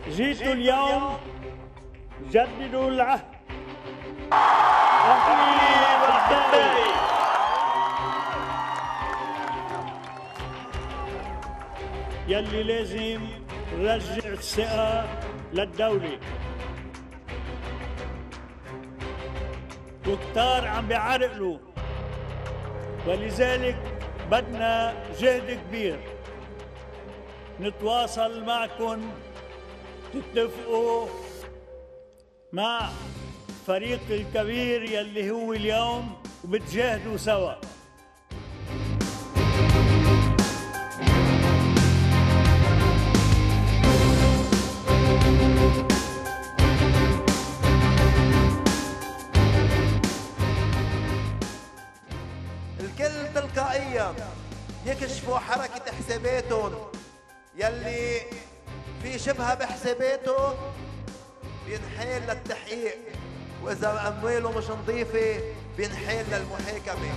جيتوا اليوم جددوا العهد يلي لازم نرجع الثقة للدولة، وكتار عم بيعرقلوا، ولذلك بدنا جهد كبير. نتواصل معكم، تتفقوا مع فريق الكبير يلي هو اليوم وبتجاهدوا سوا. الكل تلقائيا يكشفوا حركة حساباتهم، يلي في شبهة بحساباته بينحال للتحقيق، وإذا أمواله مش نظيفة بينحال للمحاكمة.